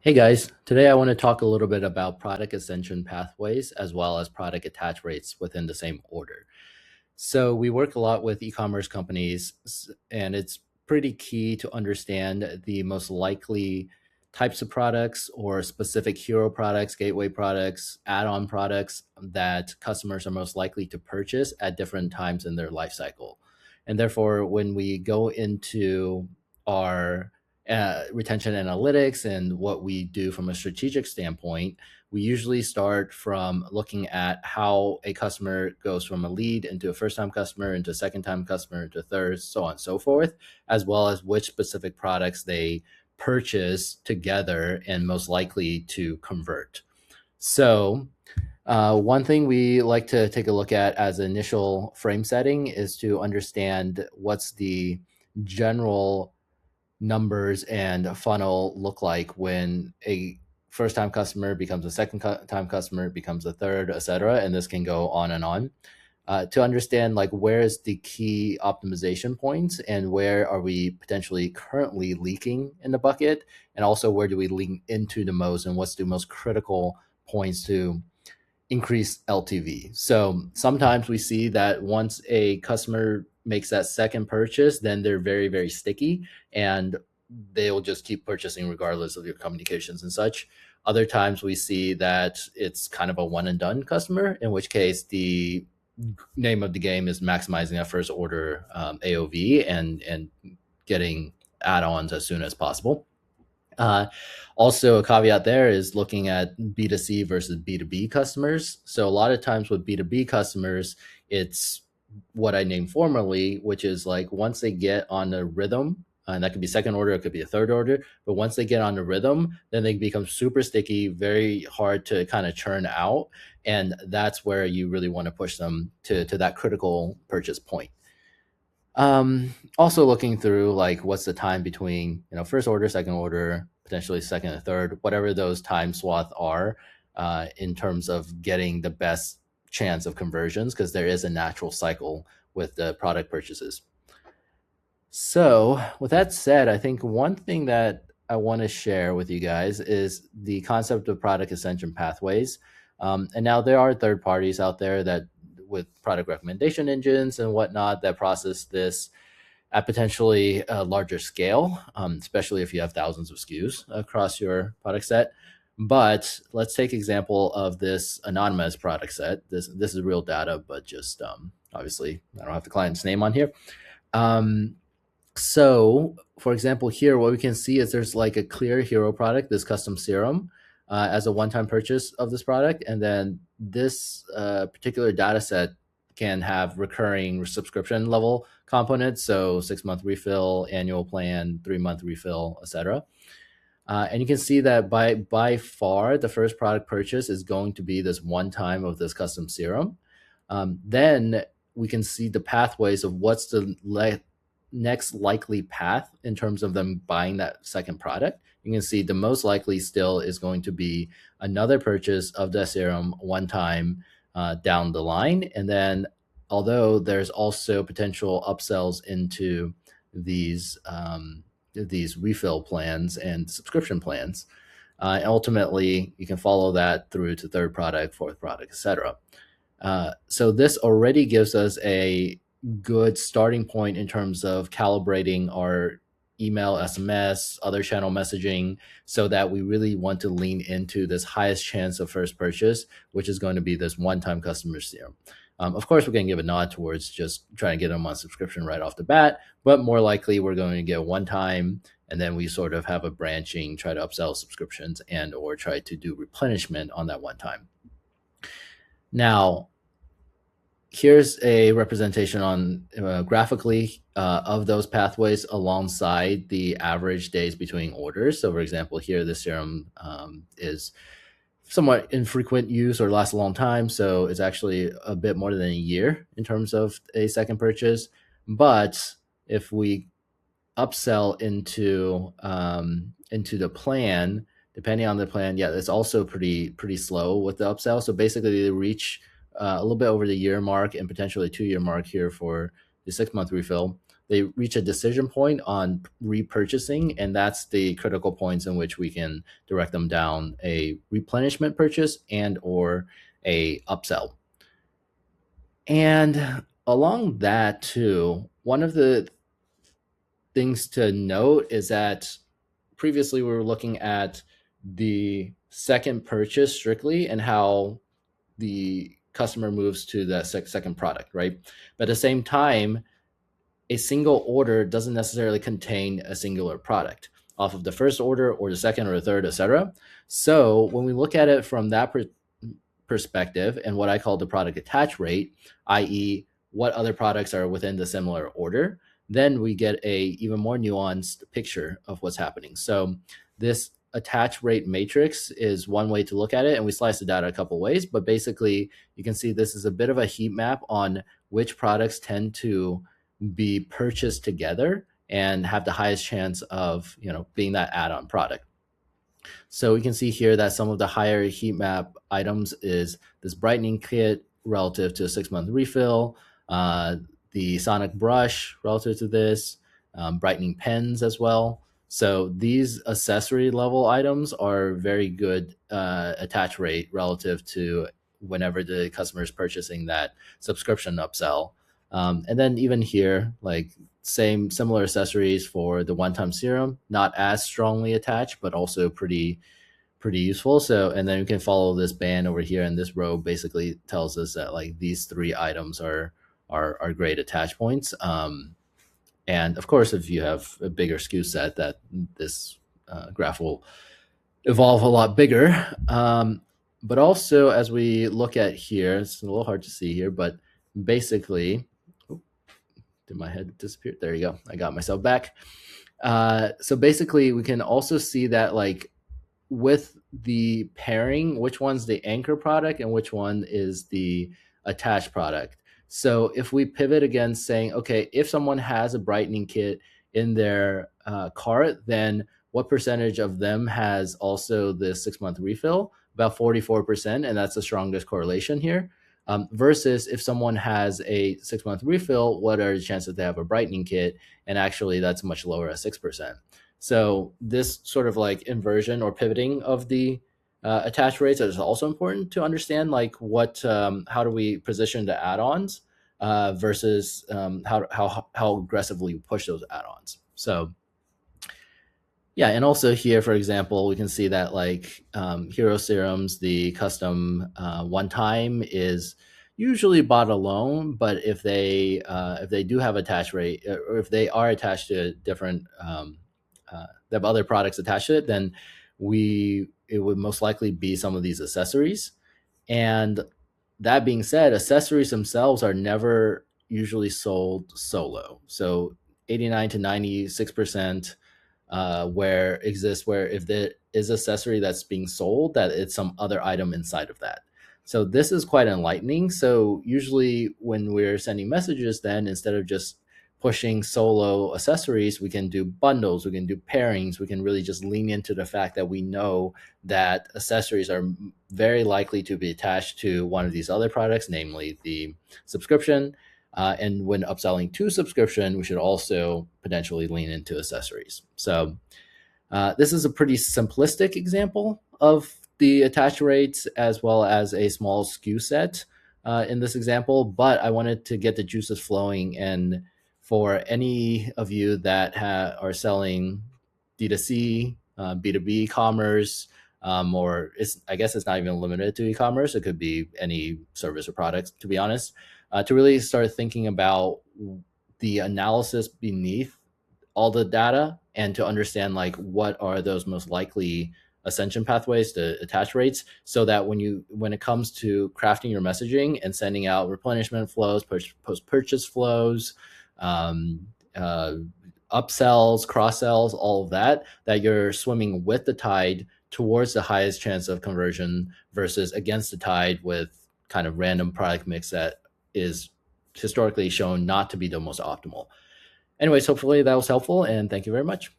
Hey guys, today I want to talk a little bit about product ascension pathways as well as product attach rates within the same order. So we work a lot with e-commerce companies, and it's pretty key to understand the most likely types of products or specific hero products, gateway products, add-on products that customers are most likely to purchase at different times in their life cycle. And therefore, when we go into our retention analytics and what we do from a strategic standpoint, we usually start from looking at how a customer goes from a lead into a first-time customer, into a second-time customer, into a third, so on and so forth, as well as which specific products they purchase together and most likely to convert. So one thing we like to take a look at as initial frame setting is to understand what's the general numbers and funnel look like when a first time customer becomes a second time customer, becomes a third, etc. And this can go on and on. To understand like where is the key optimization points and where are we potentially currently leaking in the bucket, and also where do we leak into the most and what's the most critical points to increase LTV. So sometimes we see that once a customer makes that second purchase, then they're very, very sticky and they'll just keep purchasing regardless of your communications and such. Other times we see that it's kind of a one and done customer, in which case the name of the game is maximizing that first order AOV and getting add-ons as soon as possible. Also, a caveat there is looking at B2C versus B2B customers. So a lot of times with B2B customers, it's what I named formerly, which is like once they get on the rhythm, and that could be second order, it could be a third order, but once they get on the rhythm, then they become super sticky, very hard to kind of churn out. And that's where you really want to push them to that critical purchase point. Also looking through like what's the time between first order, second order, potentially second and third, whatever those time swath are, in terms of getting the best chance of conversions, because there is a natural cycle with the product purchases. So with that said, I think one thing that I want to share with you guys is the concept of product ascension pathways. And now there are third parties out there that with product recommendation engines and whatnot that process this at potentially a larger scale, especially if you have thousands of SKUs across your product set. But let's take example of this anonymous product set. This is real data, but just obviously I don't have the client's name on here. So for example, here, what we can see is there's like a clear hero product, this custom serum, as a one-time purchase of this product. And then this particular data set can have recurring subscription level components. So 6-month refill, annual plan, 3-month refill, etc. And you can see that by far, the first product purchase is going to be this one time of this custom serum. Then we can see the pathways of what's the next likely path in terms of them buying that second product. You can see the most likely still is going to be another purchase of the serum one time down the line. And then although there's also potential upsells into these refill plans and subscription plans, ultimately you can follow that through to third product, fourth product, etc. So this already gives us a good starting point in terms of calibrating our email, SMS, other channel messaging, so that we really want to lean into this highest chance of first purchase, which is going to be this one-time customer serum. Of course, we're going to give a nod towards just trying to get them on subscription right off the bat, but more likely we're going to get one time, and then we sort of have a branching, try to upsell subscriptions and or try to do replenishment on that one time. Now, here's a representation on graphically of those pathways alongside the average days between orders. So for example, here the serum is somewhat infrequent use or lasts a long time. So it's actually a bit more than a year in terms of a second purchase. But if we upsell into the plan, depending on the plan, yeah, it's also pretty slow with the upsell. So basically they reach a little bit over the year mark and potentially 2-year mark here for the 6-month refill. they reach a decision point on repurchasing, and that's the critical points in which we can direct them down a replenishment purchase and or a upsell. And along that too, one of the things to note is that previously we were looking at the second purchase strictly and how the customer moves to the second product, right? But at the same time, a single order doesn't necessarily contain a singular product off of the first order or the second or the third, etc. So when we look at it from that perspective and what I call the product attach rate, i.e., what other products are within the similar order, then we get a even more nuanced picture of what's happening. So this attach rate matrix is one way to look at it, and we slice the data a couple ways, but basically you can see this is a bit of a heat map on which products tend to be purchased together and have the highest chance of being that add-on product. So we can see here that some of the higher heat map items is this brightening kit relative to a 6-month refill, the sonic brush relative to this, brightening pens as well. So these accessory level items are very good attach rate relative to whenever the customer is purchasing that subscription upsell. And then even here, like similar accessories for the one-time serum, not as strongly attached, but also pretty useful. So, and then we can follow this band over here, and this row basically tells us that like these 3 items are great attach points. And of course, if you have a bigger SKU set, that this graph will evolve a lot bigger. But also, as we look at here, it's a little hard to see here, but basically, did my head disappear? There you go. I got myself back. So basically, we can also see that like with the pairing, which one's the anchor product and which one is the attached product. So if we pivot against saying, okay, if someone has a brightening kit in their cart, then what percentage of them has also the 6-month refill? About 44%, and that's the strongest correlation here. Versus if someone has a 6-month refill, what are the chances they have a brightening kit? And actually that's much lower at 6%. So this sort of like inversion or pivoting of the attach rates is also important to understand, like what, how do we position the add-ons versus how aggressively we push those add-ons. So yeah, and also here, for example, we can see that like Hero Serums, the custom one time is usually bought alone, but if they do have attach rate, or if they are attached to different they have other products attached to it, then it would most likely be some of these accessories. And that being said, accessories themselves are never usually sold solo. So 89 to 96% where if there is accessory that's being sold, that it's some other item inside of that. So this is quite enlightening. So usually when we're sending messages, then instead of just pushing solo accessories, we can do bundles, we can do pairings, we can really just lean into the fact that we know that accessories are very likely to be attached to one of these other products, namely the subscription. And when upselling to subscription, we should also potentially lean into accessories. So this is a pretty simplistic example of the attach rates as well as a small SKU set in this example, but I wanted to get the juices flowing. And for any of you that are selling D2C, B2B commerce, or I guess it's not even limited to e-commerce. It could be any service or product, to be honest, to really start thinking about the analysis beneath all the data and to understand like what are those most likely ascension pathways to attach rates, so that when it comes to crafting your messaging and sending out replenishment flows, post-purchase flows, upsells, cross-sells, all of that you're swimming with the tide towards the highest chance of conversion versus against the tide with kind of random product mix that is historically shown not to be the most optimal. Anyways, hopefully that was helpful, and thank you very much.